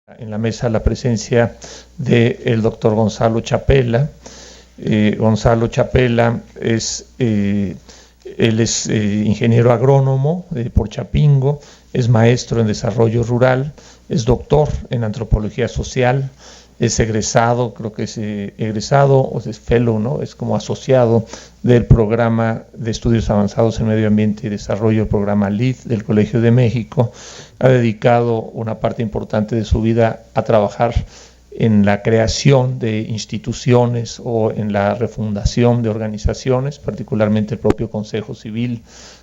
En la mesa la presencia del doctor Gonzalo Chapela. Gonzalo Chapela él es ingeniero agrónomo por Chapingo, es maestro en desarrollo rural, es doctor en antropología social, es egresado, creo que es egresado o es fellow, ¿no? Es como asociado del programa de estudios avanzados en medio ambiente y desarrollo, el programa LEED del Colegio de México. Ha dedicado una parte importante de su vida a trabajar en la creación de instituciones o en la refundación de organizaciones, particularmente el propio Consejo Civil,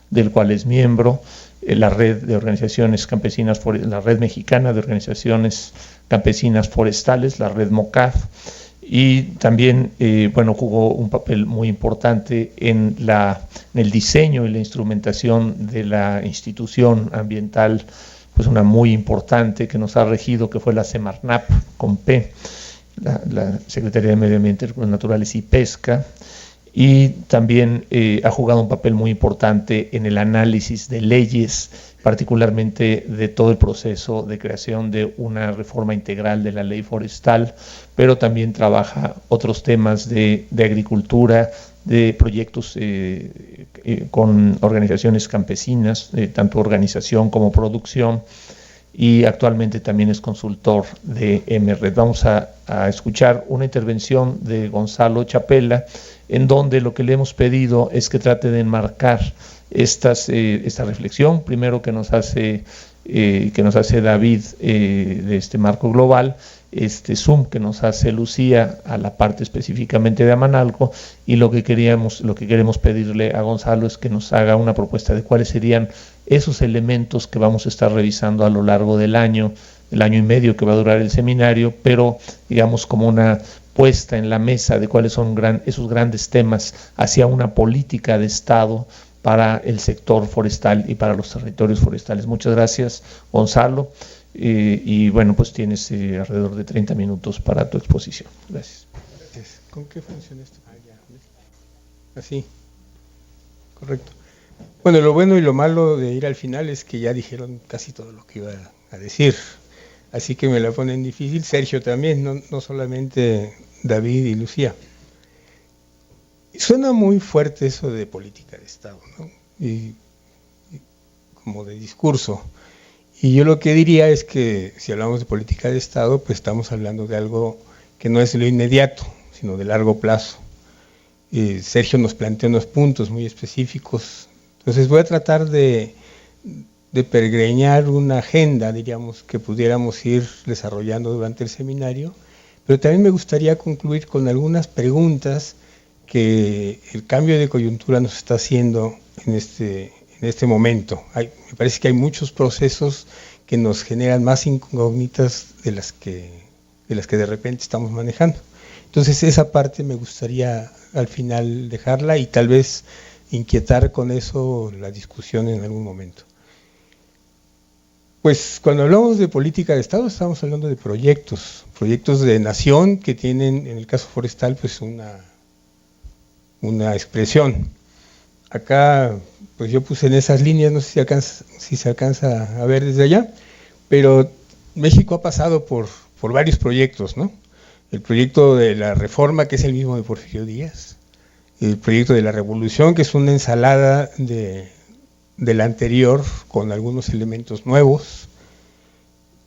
del cual es miembro, la red de organizaciones campesinas, la red mexicana de organizaciones campesinas forestales, la red MOCAF, y también jugó un papel muy importante en el diseño y la instrumentación de la institución ambiental, pues una muy importante que nos ha regido, que fue la Semarnap con P, la Secretaría de Medio Ambiente, Recursos Naturales y Pesca, y también ha jugado un papel muy importante en el análisis de leyes, particularmente de todo el proceso de creación de una reforma integral de la ley forestal, pero también trabaja otros temas de agricultura, de proyectos con organizaciones campesinas, tanto organización como producción, y actualmente también es consultor de MRED. Vamos a escuchar una intervención de Gonzalo Chapela, en donde lo que le hemos pedido es que trate de enmarcar esta reflexión, primero que nos hace David de este marco global, este Zoom que nos hace Lucía a la parte específicamente de Amanalco, y lo que queremos pedirle a Gonzalo es que nos haga una propuesta de cuáles serían esos elementos que vamos a estar revisando a lo largo del año y medio que va a durar el seminario, pero digamos como una puesta en la mesa de cuáles son esos grandes temas hacia una política de Estado para el sector forestal y para los territorios forestales. Muchas gracias, Gonzalo. Y bueno, pues tienes alrededor de 30 minutos para tu exposición. Gracias. Gracias. ¿Con qué funciona esto? Así. Correcto. Bueno, lo bueno y lo malo de ir al final es que ya dijeron casi todo lo que iba a decir. Así que me la ponen difícil. Sergio también, no solamente David y Lucía. Suena muy fuerte eso de política de Estado, ¿no? Y como de discurso. Y yo lo que diría es que si hablamos de política de Estado, pues estamos hablando de algo que no es lo inmediato, sino de largo plazo. Sergio nos planteó unos puntos muy específicos. Entonces voy a tratar de peregrinar una agenda, diríamos, que pudiéramos ir desarrollando durante el seminario, pero también me gustaría concluir con algunas preguntas que el cambio de coyuntura nos está haciendo en este momento. Me parece que hay muchos procesos que nos generan más incógnitas de las que de repente estamos manejando. Entonces esa parte me gustaría al final dejarla y tal vez inquietar con eso la discusión en algún momento. Pues cuando hablamos de política de Estado estamos hablando de proyectos de nación que tienen, en el caso forestal, pues una expresión. Acá, pues yo puse en esas líneas, no sé si se alcanza a ver desde allá, pero México ha pasado por varios proyectos, ¿no? El proyecto de la reforma, que es el mismo de Porfirio Díaz, el proyecto de la revolución, que es una ensalada del anterior con algunos elementos nuevos.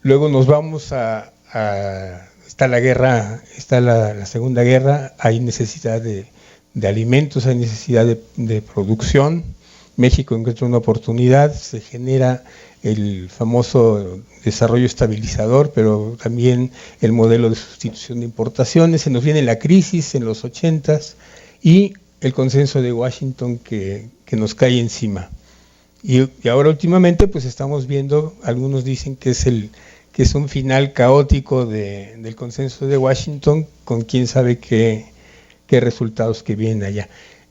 Luego nos vamos está la guerra, está la Segunda Guerra, hay necesidad de alimentos, hay necesidad de producción. México encuentra una oportunidad, se genera el famoso desarrollo estabilizador, pero también el modelo de sustitución de importaciones. Se nos viene la crisis en los 80s y el consenso de Washington que nos cae encima. Y ahora últimamente pues estamos viendo, algunos dicen que es un final caótico del consenso de Washington, con quién sabe qué resultados que vienen allá.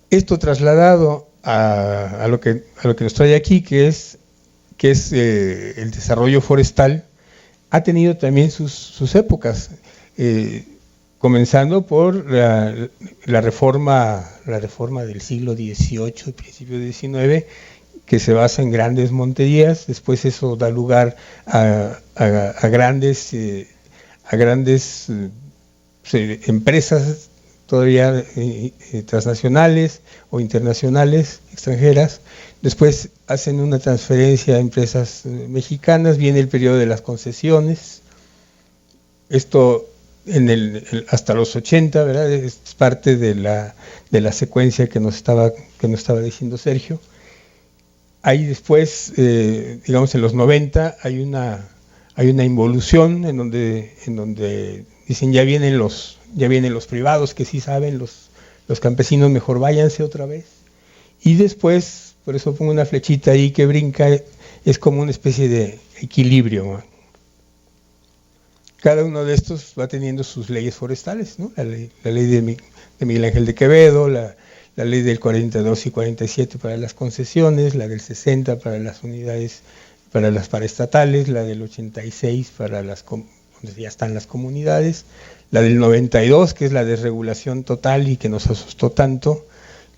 Esto trasladado a lo que nos trae aquí, que es el desarrollo forestal, ha tenido también sus épocas, comenzando por la reforma del siglo XVIII y principio del XIX, que se basa en grandes monterías. Después eso da lugar a grandes a grandes empresas todavía transnacionales o internacionales, extranjeras. Después hacen una transferencia a empresas mexicanas, viene el periodo de las concesiones. Esto hasta los 80, ¿verdad? Es parte de la secuencia que nos estaba diciendo Sergio. Ahí después, digamos en los 90, hay una involución en donde dicen ya vienen los privados que sí saben, los campesinos mejor váyanse otra vez. Y después, por eso pongo una flechita ahí que brinca, es como una especie de equilibrio, ¿no? Cada uno de estos va teniendo sus leyes forestales, ¿no? La ley de Miguel Ángel de Quevedo, la ley del 42 y 47 para las concesiones, la del 60 para las unidades, para las paraestatales, la del 86 para donde ya están las comunidades, la del 92 que es la desregulación total y que nos asustó tanto,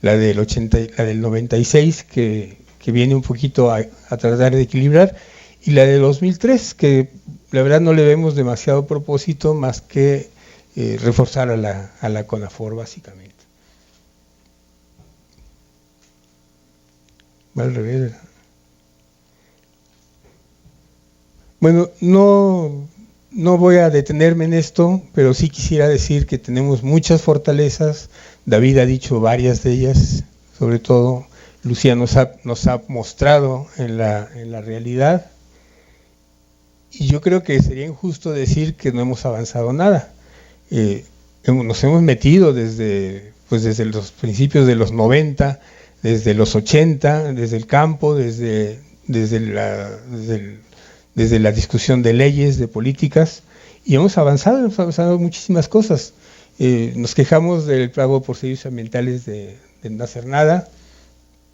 la del 96 que viene un poquito a tratar de equilibrar, y la de 2003 que la verdad no le vemos demasiado propósito más que reforzar a la CONAFOR básicamente. Va al revés, ¿verdad? Bueno, no voy a detenerme en esto, pero sí quisiera decir que tenemos muchas fortalezas. David ha dicho varias de ellas, sobre todo Lucía nos ha mostrado en la realidad. Y yo creo que sería injusto decir que no hemos avanzado nada. Nos hemos metido desde los principios de los 90, desde los 80, desde el campo, desde la discusión de leyes, de políticas, y hemos avanzado muchísimas cosas. Nos quejamos del pago por servicios ambientales de no hacer nada,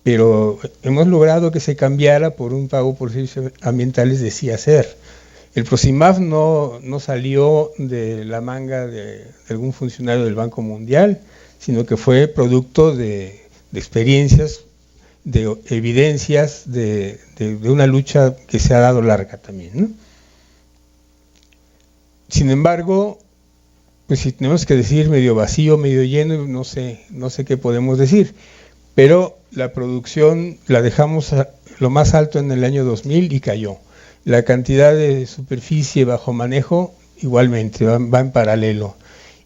pero hemos logrado que se cambiara por un pago por servicios ambientales de sí hacer. El Prosimaf no salió de la manga de algún funcionario del Banco Mundial, sino que fue producto de experiencias, de evidencias, de una lucha que se ha dado larga también, ¿no? Sin embargo, pues si tenemos que decir medio vacío, medio lleno, no sé qué podemos decir, pero la producción la dejamos lo más alto en el año 2000 y cayó. La cantidad de superficie bajo manejo igualmente va en paralelo.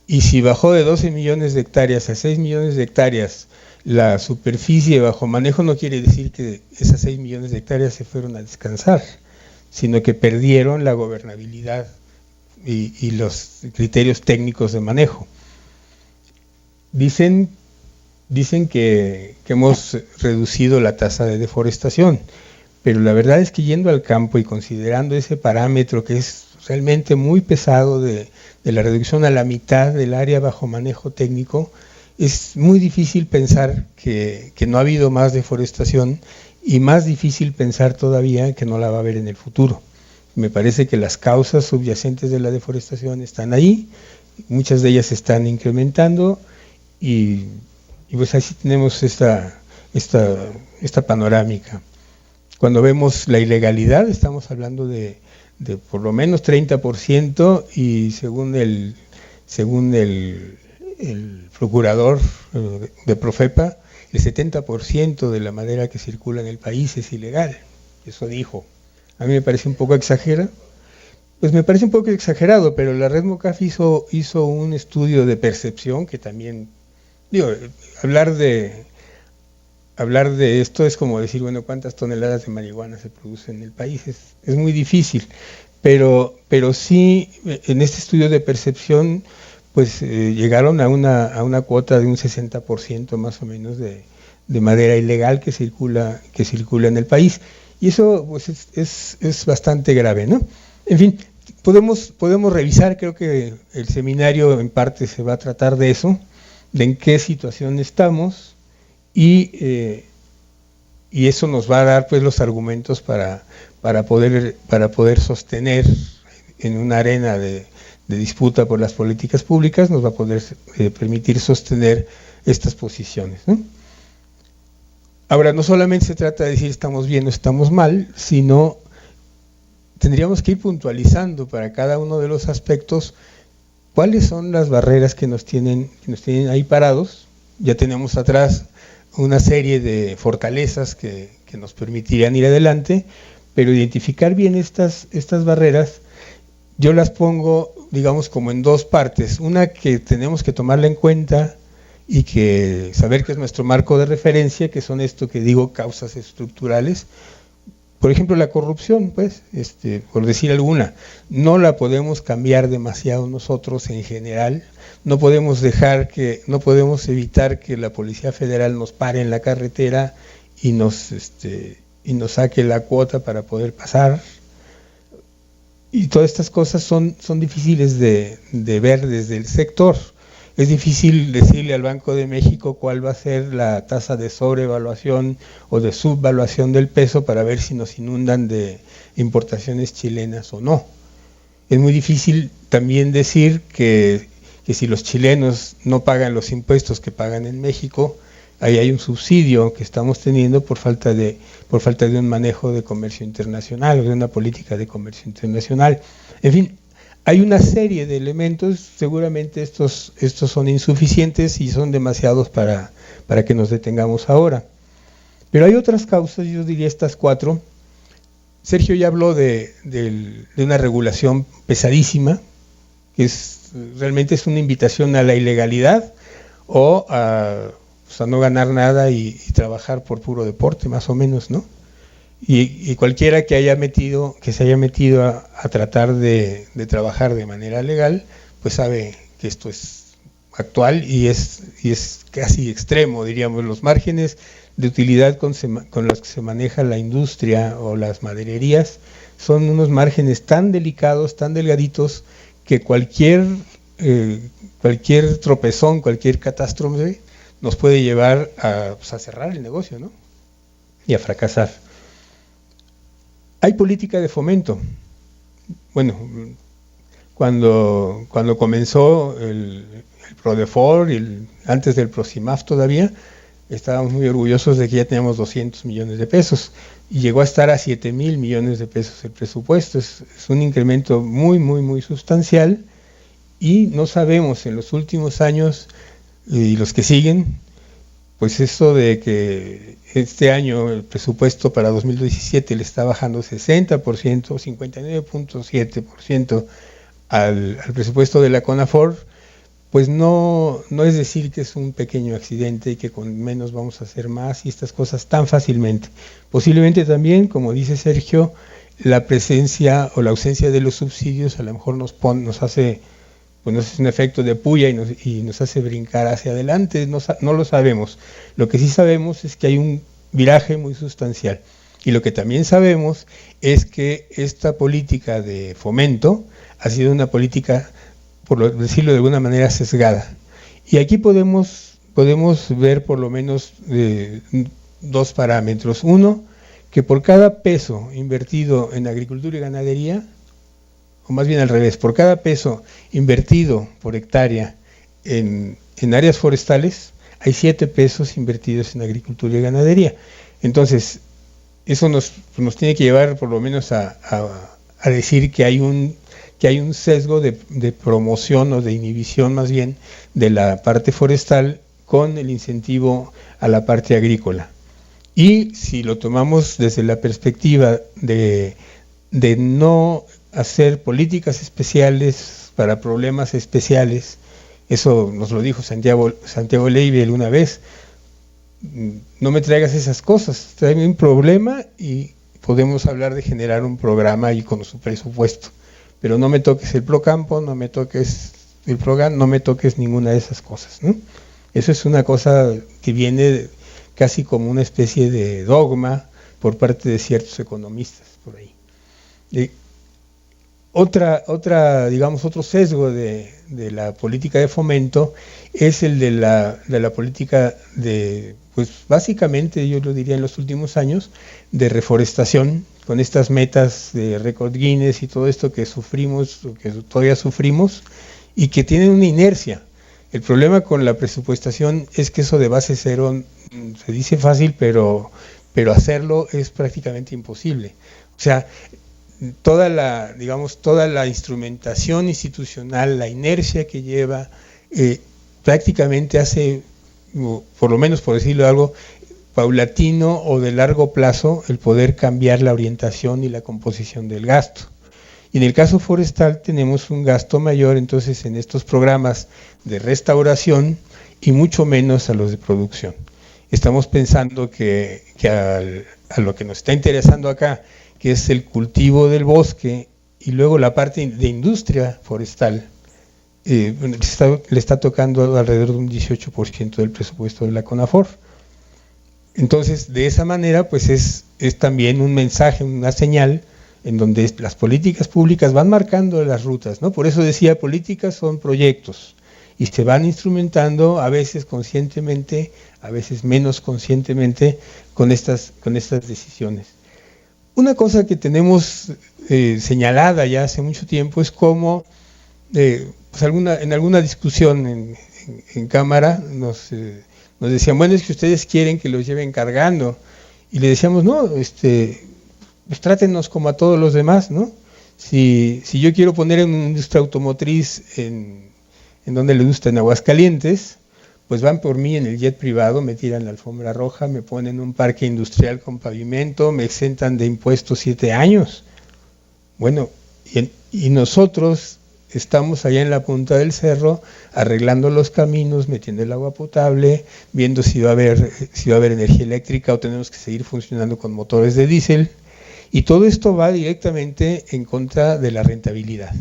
Y si bajó de 12 millones de hectáreas a 6 millones de hectáreas la superficie bajo manejo, no quiere decir que esas 6 millones de hectáreas se fueron a descansar, sino que perdieron la gobernabilidad y los criterios técnicos de manejo. Dicen que hemos reducido la tasa de deforestación, pero la verdad es que yendo al campo y considerando ese parámetro que es realmente muy pesado de la reducción a la mitad del área bajo manejo técnico, es muy difícil pensar que no ha habido más deforestación y más difícil pensar todavía que no la va a haber en el futuro. Me parece que las causas subyacentes de la deforestación están ahí, muchas de ellas se están incrementando y pues así tenemos esta panorámica. Cuando vemos la ilegalidad, estamos hablando de por lo menos 30% y según el procurador de Profepa, el 70% de la madera que circula en el país es ilegal. Eso dijo. A mí me parece un poco exagerado. Pues me parece un poco exagerado, pero la Red MOCAF hizo un estudio de percepción que también, hablar de esto es como decir, bueno, ¿cuántas toneladas de marihuana se producen en el país? Es muy difícil, pero sí, en este estudio de percepción, pues llegaron a una cuota de un 60% más o menos de madera ilegal que circula en el país. Y eso pues es bastante grave, ¿no? En fin, podemos revisar, creo que el seminario en parte se va a tratar de eso, de en qué situación estamos, y eso nos va a dar pues los argumentos para poder sostener en una arena de disputa por las políticas públicas, nos va a poder permitir sostener estas posiciones, ¿no? Ahora, no solamente se trata de decir estamos bien o estamos mal, sino tendríamos que ir puntualizando para cada uno de los aspectos cuáles son las barreras que nos tienen ahí parados. Ya tenemos atrás una serie de fortalezas que nos permitirían ir adelante, pero identificar bien estas barreras, yo las pongo, digamos, como en dos partes. Una que tenemos que tomarla en cuenta y que saber que es nuestro marco de referencia, que son esto que digo, causas estructurales. Por ejemplo, la corrupción, pues, por decir alguna, no la podemos cambiar demasiado nosotros en general. No podemos evitar que la Policía Federal nos pare en la carretera y nos saque la cuota para poder pasar. Y todas estas cosas son difíciles de ver desde el sector. Es difícil decirle al Banco de México cuál va a ser la tasa de sobrevaluación o de subvaluación del peso para ver si nos inundan de importaciones chilenas o no. Es muy difícil también decir que si los chilenos no pagan los impuestos que pagan en México, ahí hay un subsidio que estamos teniendo por falta de un manejo de comercio internacional o de una política de comercio internacional. En fin, hay una serie de elementos, seguramente estos son insuficientes y son demasiados para que nos detengamos ahora. Pero hay otras causas, yo diría estas 4. Sergio ya habló de una regulación pesadísima, que realmente es una invitación a la ilegalidad o a no ganar nada y trabajar por puro deporte, más o menos, ¿no? Y cualquiera que se haya metido a tratar de trabajar de manera legal, pues sabe que esto es actual y es casi extremo, diríamos. Los márgenes de utilidad con los que se maneja la industria o las madererías son unos márgenes tan delicados, tan delgaditos, que cualquier tropezón, cualquier catástrofe nos puede llevar a cerrar el negocio, ¿no? Y a fracasar. Hay política de fomento. Bueno, cuando comenzó el PRODEFOR, antes del PROCIMAF todavía, estábamos muy orgullosos de que ya teníamos 200 millones de pesos y llegó a estar a 7,000 millones de pesos el presupuesto. Es un incremento muy, muy, muy sustancial y no sabemos en los últimos años y los que siguen, pues eso de que este año el presupuesto para 2017 le está bajando 60%, 59.7% al presupuesto de la CONAFOR, pues no es decir que es un pequeño accidente y que con menos vamos a hacer más y estas cosas tan fácilmente. Posiblemente también, como dice Sergio, la presencia o la ausencia de los subsidios a lo mejor nos hace un efecto de puya y nos hace brincar hacia adelante, no lo sabemos. Lo que sí sabemos es que hay un viraje muy sustancial. Y lo que también sabemos es que esta política de fomento ha sido una política, por decirlo de alguna manera, sesgada. Y aquí podemos ver por lo menos 2 parámetros. Uno, que por cada peso invertido en agricultura y ganadería, o más bien al revés, por cada peso invertido por hectárea en áreas forestales, hay 7 pesos invertidos en agricultura y ganadería. Entonces, eso nos tiene que llevar por lo menos a decir que hay un sesgo de promoción o de inhibición más bien de la parte forestal con el incentivo a la parte agrícola. Y si lo tomamos desde la perspectiva de no hacer políticas especiales para problemas especiales, eso nos lo dijo Santiago Leibel una vez, no me traigas esas cosas, tráeme un problema y podemos hablar de generar un programa y con su presupuesto, pero no me toques el Procampo, no me toques el Progan, no me toques ninguna de esas cosas, ¿no? Eso es una cosa que viene casi como una especie de dogma por parte de ciertos economistas por ahí. Otro sesgo de la política de fomento es el de la política pues básicamente yo lo diría en los últimos años, de reforestación, con estas metas de récord Guinness y todo esto que sufrimos, que todavía sufrimos, y que tienen una inercia. El problema con la presupuestación es que eso de base cero se dice fácil, pero hacerlo es prácticamente imposible. O sea, toda la instrumentación institucional, la inercia que lleva, prácticamente hace, por lo menos por decirlo algo, paulatino o de largo plazo el poder cambiar la orientación y la composición del gasto. Y en el caso forestal tenemos un gasto mayor entonces en estos programas de restauración y mucho menos a los de producción. Estamos pensando que a lo que nos está interesando acá, que es el cultivo del bosque y luego la parte de industria forestal, le está tocando alrededor de un 18% del presupuesto de la CONAFOR. Entonces, de esa manera, pues es también un mensaje, una señal en donde las políticas públicas van marcando las rutas, ¿no? Por eso decía, políticas son proyectos y se van instrumentando a veces conscientemente, a veces menos conscientemente con estas decisiones. Una cosa que tenemos señalada ya hace mucho tiempo es cómo pues en alguna discusión en Cámara nos decían, bueno, es que ustedes quieren que los lleven cargando, y le decíamos, no, pues trátenos como a todos los demás, ¿no? Si yo quiero poner en una industria automotriz en donde les gusta, en Aguascalientes, pues van por mí en el jet privado, me tiran la alfombra roja, me ponen un parque industrial con pavimento, me exentan de impuestos 7 años. Bueno, y nosotros estamos allá en la punta del cerro arreglando los caminos, metiendo el agua potable, viendo si va a haber energía eléctrica o tenemos que seguir funcionando con motores de diésel, y todo esto va directamente en contra de la rentabilidad.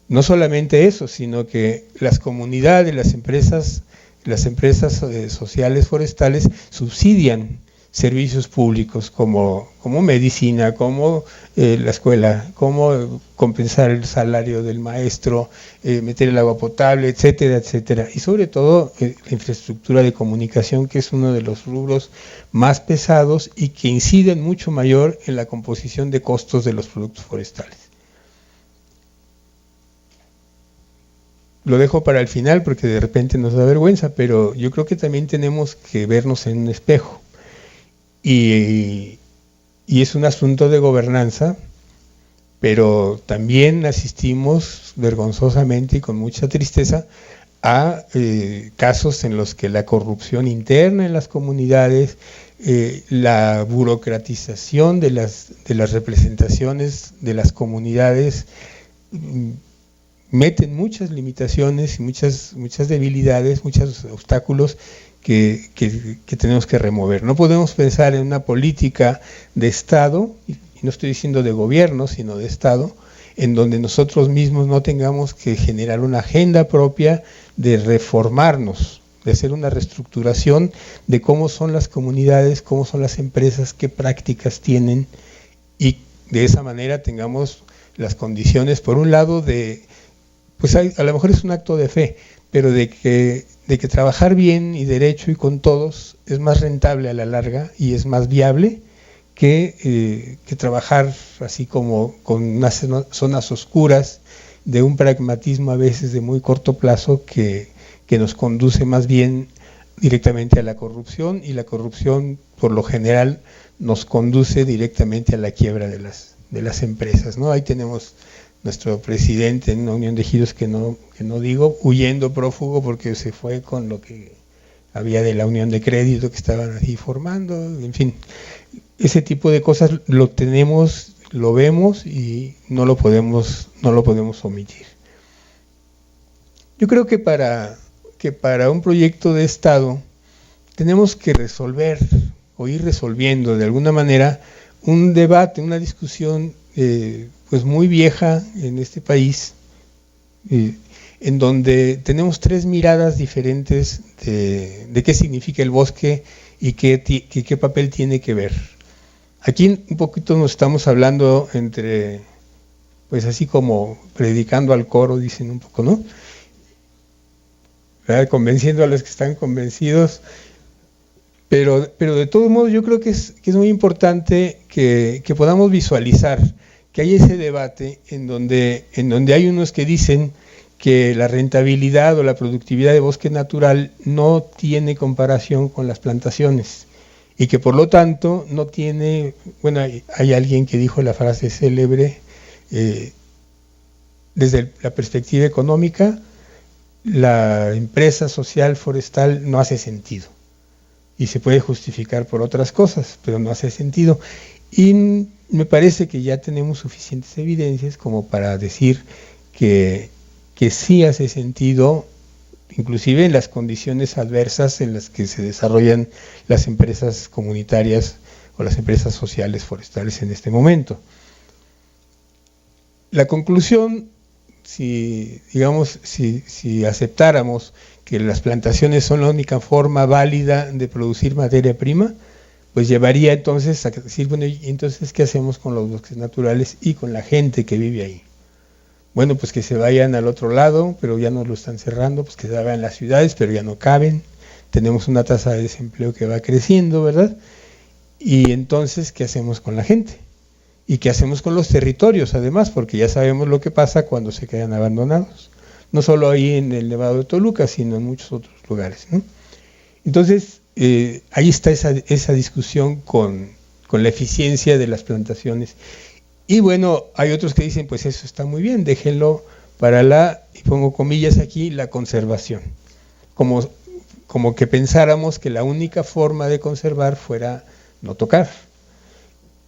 No solamente eso, sino que las comunidades, las empresas sociales forestales subsidian servicios públicos como medicina, como la escuela, como compensar el salario del maestro, meter el agua potable, etcétera, etcétera. Y sobre todo la infraestructura de comunicación, que es uno de los rubros más pesados y que inciden mucho mayor en la composición de costos de los productos forestales. Lo dejo para el final porque de repente nos da vergüenza, pero yo creo que también tenemos que vernos en un espejo. Y es un asunto de gobernanza, pero también asistimos vergonzosamente y con mucha tristeza a casos en los que la corrupción interna en las comunidades, la burocratización de las representaciones de las comunidades, meten muchas limitaciones y muchas debilidades, muchos obstáculos que tenemos que remover. No podemos pensar en una política de Estado, y no estoy diciendo de gobierno, sino de Estado, en donde nosotros mismos no tengamos que generar una agenda propia de reformarnos, de hacer una reestructuración de cómo son las comunidades, cómo son las empresas, qué prácticas tienen, y de esa manera tengamos las condiciones, por un lado, pues a lo mejor es un acto de fe, pero de que trabajar bien y derecho y con todos es más rentable a la larga y es más viable que trabajar así como con unas zonas oscuras de un pragmatismo a veces de muy corto plazo que nos conduce más bien directamente a la corrupción, y la corrupción por lo general nos conduce directamente a la quiebra de las empresas, ¿no? Ahí tenemos nuestro presidente en una unión de ejidos que no digo, huyendo prófugo porque se fue con lo que había de la unión de crédito que estaban así formando, en fin, ese tipo de cosas lo tenemos, lo vemos y no lo podemos omitir. Yo creo que para un proyecto de Estado tenemos que resolver o ir resolviendo de alguna manera un debate, una discusión pues muy vieja en este país, en donde tenemos 3 miradas diferentes de qué significa el bosque y qué papel tiene que ver. Aquí un poquito nos estamos hablando entre, pues así como predicando al coro, dicen un poco, ¿no? ¿Verdad? Convenciendo a los que están convencidos, pero de todos modos yo creo que es muy importante que podamos visualizar que hay ese debate en donde hay unos que dicen que la rentabilidad o la productividad de bosque natural no tiene comparación con las plantaciones, y que por lo tanto no tiene, bueno, hay alguien que dijo la frase célebre, desde la perspectiva económica, la empresa social forestal no hace sentido y se puede justificar por otras cosas, pero no hace sentido. Y me parece que ya tenemos suficientes evidencias como para decir que sí hace sentido, inclusive en las condiciones adversas en las que se desarrollan las empresas comunitarias o las empresas sociales forestales en este momento. La conclusión, si aceptáramos que las plantaciones son la única forma válida de producir materia prima, pues llevaría entonces a decir, bueno, ¿y entonces qué hacemos con los bosques naturales y con la gente que vive ahí? Bueno, pues que se vayan al otro lado, pero ya no lo están cerrando, pues que se vayan a las ciudades, pero ya no caben. Tenemos una tasa de desempleo que va creciendo, ¿verdad? Y entonces, ¿qué hacemos con la gente? ¿Y qué hacemos con los territorios, además? Porque ya sabemos lo que pasa cuando se quedan abandonados. No solo ahí en el Nevado de Toluca, sino en muchos otros lugares, ¿no? Entonces, ahí está esa discusión con la eficiencia de las plantaciones. Y bueno, hay otros que dicen, pues eso está muy bien, déjenlo para y pongo comillas aquí, la conservación. Como que pensáramos que la única forma de conservar fuera no tocar.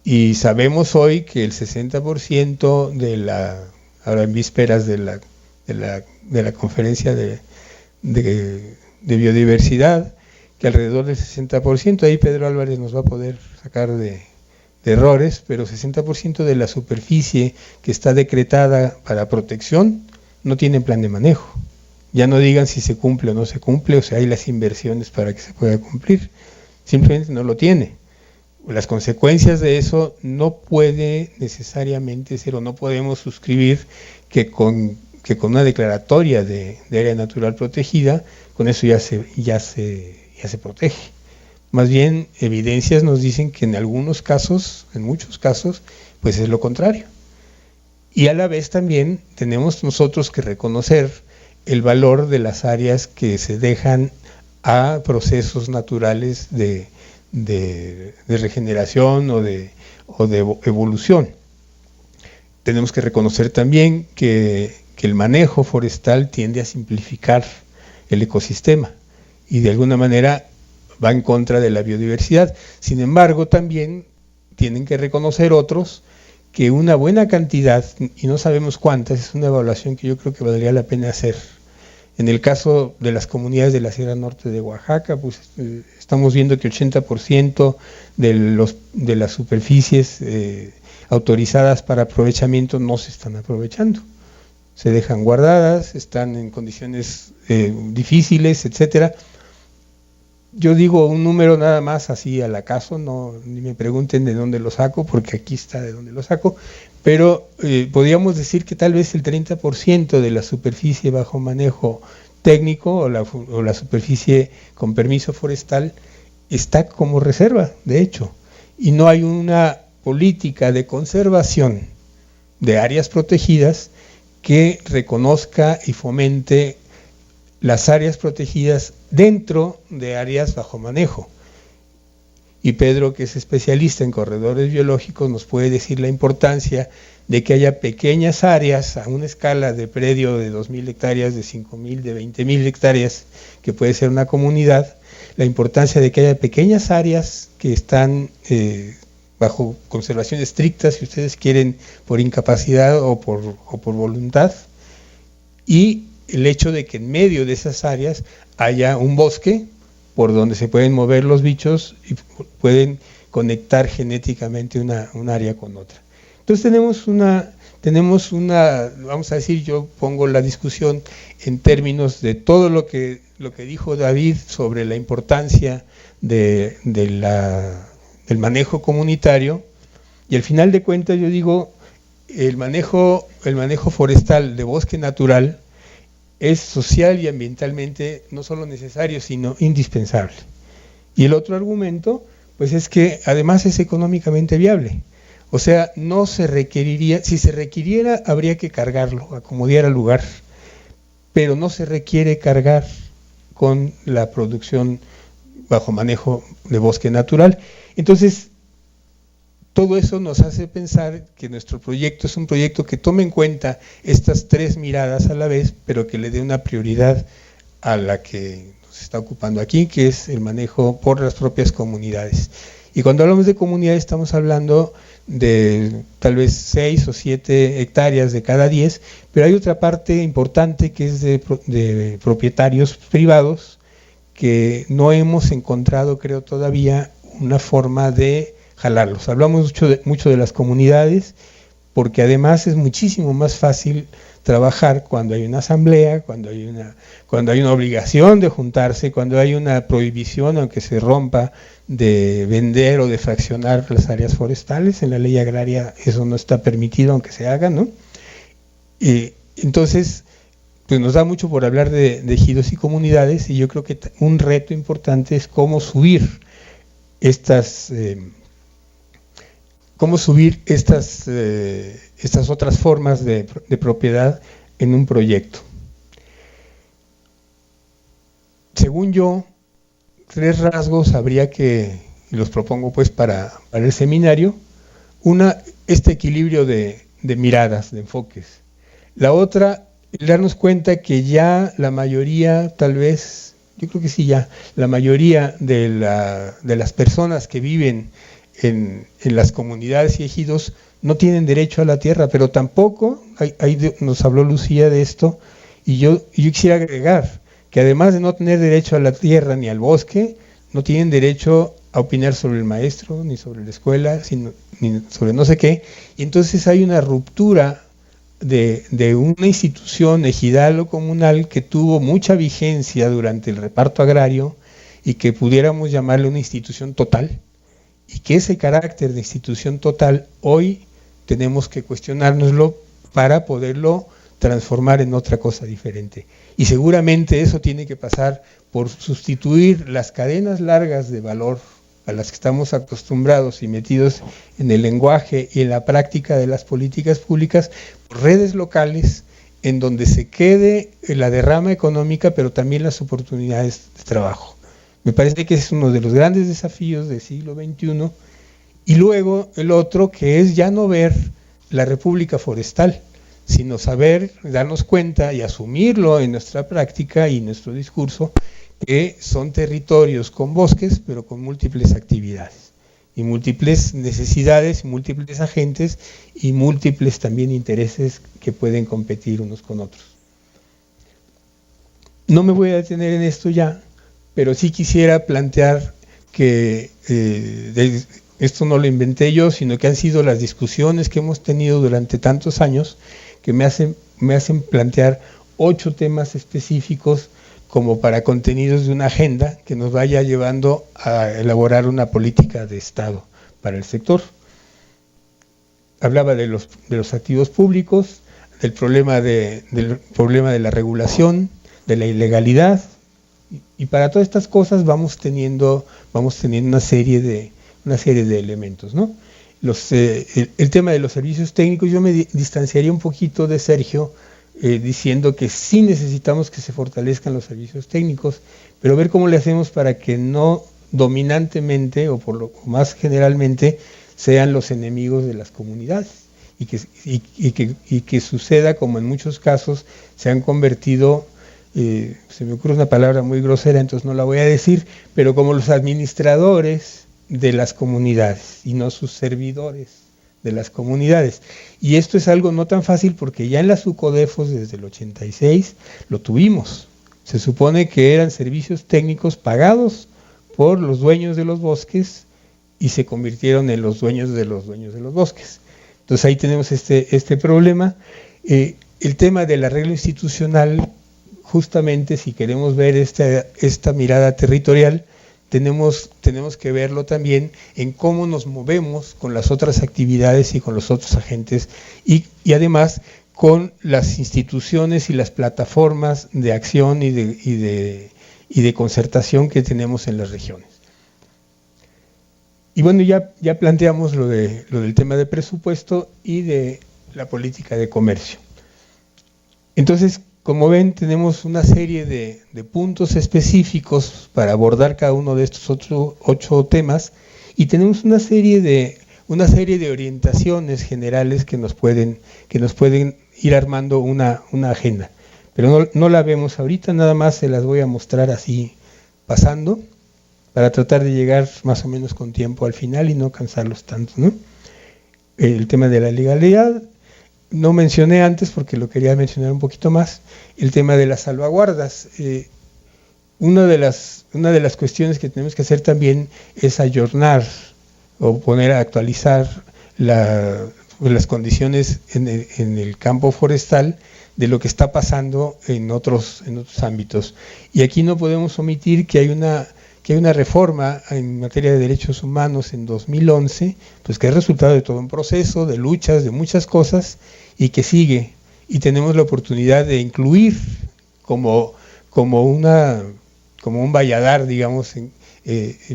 Y sabemos hoy que el 60% ahora en vísperas de la conferencia de biodiversidad, que alrededor del 60%, ahí Pedro Álvarez nos va a poder sacar de errores, pero 60% de la superficie que está decretada para protección no tiene plan de manejo. Ya no digan si se cumple o no se cumple, o sea, hay las inversiones para que se pueda cumplir, simplemente no lo tiene. Las consecuencias de eso no puede necesariamente ser, o no podemos suscribir que con una declaratoria de área natural protegida, con eso ya se protege. Más bien, evidencias nos dicen que en algunos casos, en muchos casos, pues es lo contrario. Y a la vez también tenemos nosotros que reconocer el valor de las áreas que se dejan a procesos naturales de regeneración o de evolución. Tenemos que reconocer también que el manejo forestal tiende a simplificar el ecosistema y de alguna manera va en contra de la biodiversidad. Sin embargo, también tienen que reconocer otros que una buena cantidad, y no sabemos cuántas, es una evaluación que yo creo que valdría la pena hacer. En el caso de las comunidades de la Sierra Norte de Oaxaca, pues estamos viendo que 80% de las superficies autorizadas para aprovechamiento no se están aprovechando. Se dejan guardadas, están en condiciones difíciles, etcétera. Yo digo un número nada más así al acaso, ni me pregunten de dónde lo saco, porque aquí está de dónde lo saco, pero podríamos decir que tal vez el 30% de la superficie bajo manejo técnico o la superficie con permiso forestal está como reserva, de hecho, y no hay una política de conservación de áreas protegidas que reconozca y fomente las áreas protegidas dentro de áreas bajo manejo. Y Pedro, que es especialista en corredores biológicos, nos puede decir la importancia de que haya pequeñas áreas a una escala de predio de 2.000 hectáreas, de 5.000, de 20.000 hectáreas, que puede ser una comunidad, la importancia de que haya pequeñas áreas que están bajo conservación estricta, si ustedes quieren, por incapacidad o por voluntad, y el hecho de que en medio de esas áreas haya un bosque por donde se pueden mover los bichos y pueden conectar genéticamente un área con otra. Entonces tenemos una, vamos a decir, yo pongo la discusión en términos de todo lo que dijo David sobre la importancia del manejo comunitario, y al final de cuentas yo digo, el manejo forestal de bosque natural es social y ambientalmente no solo necesario, sino indispensable. Y el otro argumento, pues es que además es económicamente viable. O sea, no se requeriría, si se requiriera, habría que cargarlo, acomodar al lugar, pero no se requiere cargar con la producción bajo manejo de bosque natural. Entonces, todo eso nos hace pensar que nuestro proyecto es un proyecto que tome en cuenta estas tres miradas a la vez, pero que le dé una prioridad a la que nos está ocupando aquí, que es el manejo por las propias comunidades. Y cuando hablamos de comunidades estamos hablando de tal vez 6 o 7 hectáreas de cada 10, pero hay otra parte importante que es de propietarios privados que no hemos encontrado, creo todavía, una forma de jalarlos. Hablamos mucho de las comunidades, porque además es muchísimo más fácil trabajar cuando hay una asamblea, cuando hay una obligación de juntarse, cuando hay una prohibición, aunque se rompa, de vender o de fraccionar las áreas forestales. En la ley agraria eso no está permitido, aunque se haga, ¿no? Entonces, pues nos da mucho por hablar de ejidos y comunidades, y yo creo que un reto importante es cómo subir estas otras formas de propiedad en un proyecto. Según yo, 3 rasgos habría que, y los propongo pues para el seminario. Una, este equilibrio de miradas, de enfoques. La otra, darnos cuenta que ya la mayoría, tal vez, yo creo que sí, ya la mayoría de las personas que viven en las comunidades y ejidos no tienen derecho a la tierra, pero tampoco, nos habló Lucía de esto, y yo quisiera agregar que además de no tener derecho a la tierra ni al bosque, no tienen derecho a opinar sobre el maestro, ni sobre la escuela, ni sobre no sé qué, y entonces hay una ruptura de una institución ejidal o comunal que tuvo mucha vigencia durante el reparto agrario y que pudiéramos llamarle una institución total, y que ese carácter de institución total hoy tenemos que cuestionárnoslo para poderlo transformar en otra cosa diferente. Y seguramente eso tiene que pasar por sustituir las cadenas largas de valor a las que estamos acostumbrados y metidos en el lenguaje y en la práctica de las políticas públicas, por redes locales en donde se quede la derrama económica, pero también las oportunidades de trabajo. Me parece que es uno de los grandes desafíos del siglo XXI. Y luego el otro, que es ya no ver la república forestal, sino saber, darnos cuenta y asumirlo en nuestra práctica y nuestro discurso, que son territorios con bosques, pero con múltiples actividades, y múltiples necesidades, múltiples agentes, y múltiples también intereses que pueden competir unos con otros. No me voy a detener en esto ya, pero sí quisiera plantear que esto no lo inventé yo, sino que han sido las discusiones que hemos tenido durante tantos años que me hacen plantear 8 temas específicos como para contenidos de una agenda que nos vaya llevando a elaborar una política de Estado para el sector. Hablaba de los activos públicos, del problema de la regulación, de la ilegalidad, y para todas estas cosas vamos teniendo una serie de elementos, ¿no? El tema de los servicios técnicos, yo me distanciaría un poquito de Sergio, diciendo que sí necesitamos que se fortalezcan los servicios técnicos, pero ver cómo le hacemos para que no dominantemente o por lo más generalmente sean los enemigos de las comunidades, y que suceda como en muchos casos se han convertido, se me ocurre una palabra muy grosera, entonces no la voy a decir, pero como los administradores de las comunidades y no sus servidores de las comunidades. Y esto es algo no tan fácil porque ya en las UCODEFOS desde el 86 lo tuvimos. Se supone que eran servicios técnicos pagados por los dueños de los bosques y se convirtieron en los dueños de los bosques. Entonces ahí tenemos este problema. El tema del arreglo institucional, justamente si queremos ver esta mirada territorial, tenemos que verlo también en cómo nos movemos con las otras actividades y con los otros agentes, y además con las instituciones y las plataformas de acción y de concertación que tenemos en las regiones. Y bueno, ya planteamos lo del tema de presupuesto y de la política de comercio. Entonces, como ven, tenemos una serie de puntos específicos para abordar cada uno de estos 8 temas, y tenemos una serie de orientaciones generales que nos pueden ir armando una agenda. Pero no la vemos ahorita, nada más se las voy a mostrar así pasando, para tratar de llegar más o menos con tiempo al final y no cansarlos tanto, ¿no? El tema de la legalidad, no mencioné antes porque lo quería mencionar un poquito más, el tema de las salvaguardas. Una de las cuestiones que tenemos que hacer también es ayornar o poner a actualizar las condiciones en el campo forestal de lo que está pasando en otros ámbitos. Y aquí no podemos omitir que hay una reforma en materia de derechos humanos en 2011, pues que es resultado de todo un proceso, de luchas, de muchas cosas, y que sigue. Y tenemos la oportunidad de incluir como un valladar, digamos,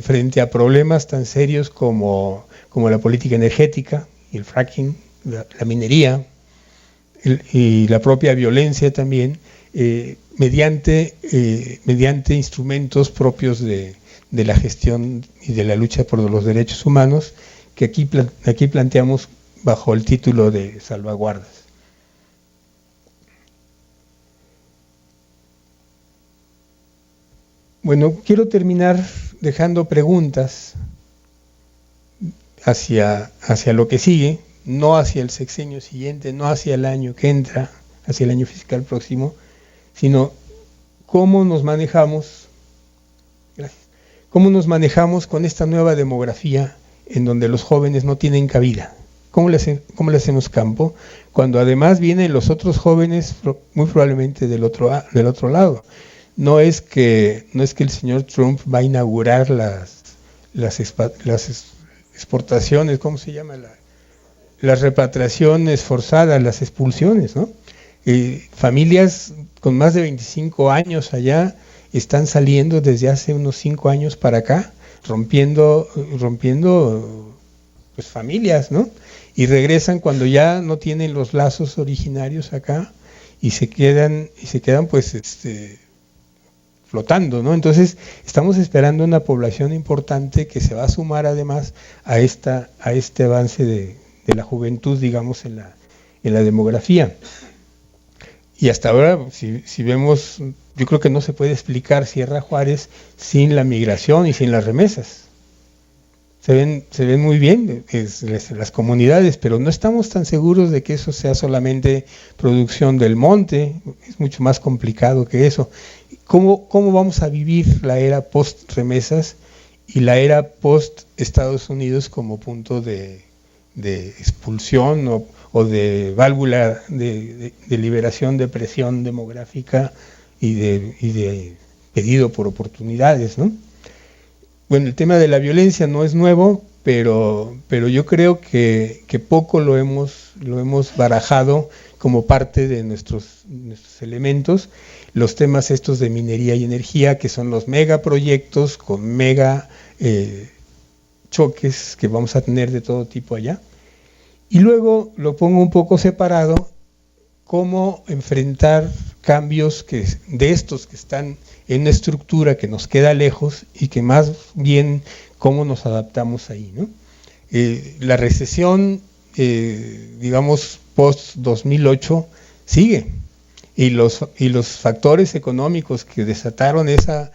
frente a problemas tan serios como la política energética, el fracking, la minería, y la propia violencia también, mediante instrumentos propios de la gestión y de la lucha por los derechos humanos, que aquí planteamos bajo el título de salvaguardas. Bueno, quiero terminar dejando preguntas hacia lo que sigue, no hacia el sexenio siguiente, no hacia el año que entra, hacia el año fiscal próximo, sino cómo nos manejamos con esta nueva demografía en donde los jóvenes no tienen cabida. ¿Cómo le hacemos campo? Cuando además vienen los otros jóvenes muy probablemente del otro lado. No es que el señor Trump va a inaugurar las exportaciones, ¿cómo se llama? Las repatriaciones forzadas, las expulsiones, ¿no? Familias con más de 25 años allá están saliendo desde hace unos 5 años para acá, rompiendo pues familias, ¿no? Y regresan cuando ya no tienen los lazos originarios acá y se quedan pues flotando, ¿no? Entonces estamos esperando una población importante que se va a sumar además a este avance de la juventud, digamos, en la demografía. Y hasta ahora, si vemos, yo creo que no se puede explicar Sierra Juárez sin la migración y sin las remesas. Se ven muy bien las comunidades, pero no estamos tan seguros de que eso sea solamente producción del monte, es mucho más complicado que eso. ¿Cómo vamos a vivir la era post-remesas y la era post-Estados Unidos como punto de expulsión o de válvula de liberación de presión demográfica y de pedido por oportunidades, ¿no? Bueno, el tema de la violencia no es nuevo, pero yo creo que poco lo hemos barajado como parte de nuestros elementos. Los temas estos de minería y energía, que son los megaproyectos con mega choques que vamos a tener de todo tipo allá. Y luego lo pongo un poco separado, cómo enfrentar cambios de estos que están en una estructura que nos queda lejos y que más bien cómo nos adaptamos ahí, ¿no? La recesión, digamos, post-2008 sigue, y los factores económicos que desataron esa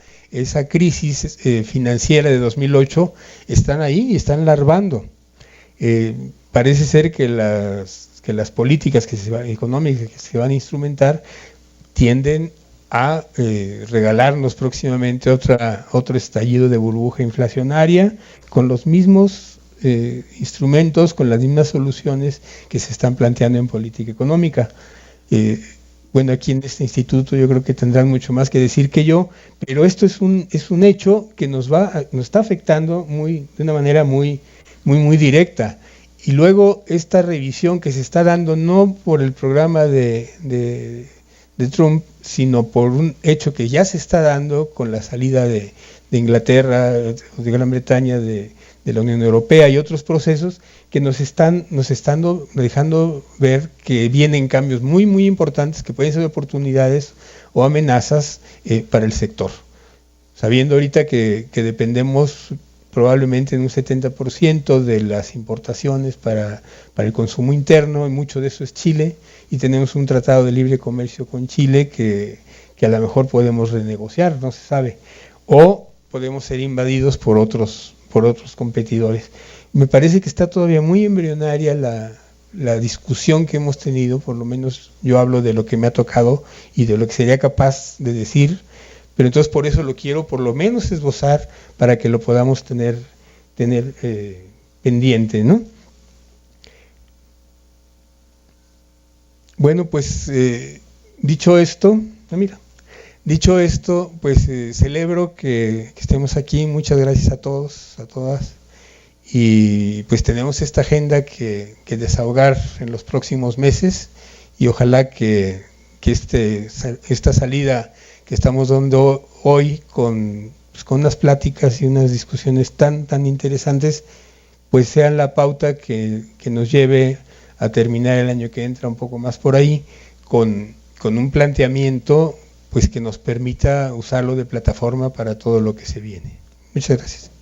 crisis financiera de 2008 están ahí y están larvando. Parece ser que las políticas económicas que se van a instrumentar tienden a regalarnos próximamente otro estallido de burbuja inflacionaria con los mismos instrumentos, con las mismas soluciones que se están planteando en política económica. Bueno, aquí en este instituto yo creo que tendrán mucho más que decir que yo, pero esto es un hecho que nos está afectando de una manera muy directa. Y luego esta revisión que se está dando no por el programa de Trump, sino por un hecho que ya se está dando con la salida de Inglaterra, de Gran Bretaña, de de la Unión Europea y otros procesos que nos están dejando ver que vienen cambios muy, muy importantes que pueden ser oportunidades o amenazas para el sector. Sabiendo ahorita que dependemos probablemente en un 70% de las importaciones para el consumo interno, y mucho de eso es Chile, y tenemos un tratado de libre comercio con Chile que a lo mejor podemos renegociar, no se sabe, o podemos ser invadidos por otros competidores. Me parece que está todavía muy embrionaria la discusión que hemos tenido, por lo menos yo hablo de lo que me ha tocado y de lo que sería capaz de decir, pero entonces por eso lo quiero por lo menos esbozar para que lo podamos tener pendiente, ¿no? Bueno, pues dicho esto, pues celebro que estemos aquí. Muchas gracias a todos, a todas. Y pues tenemos esta agenda que desahogar en los próximos meses y ojalá que esta salida que estamos dando hoy con unas pláticas y unas discusiones tan interesantes, pues sean la pauta que nos lleve a terminar el año que entra un poco más por ahí con un planteamiento pues que nos permita usarlo de plataforma para todo lo que se viene. Muchas gracias.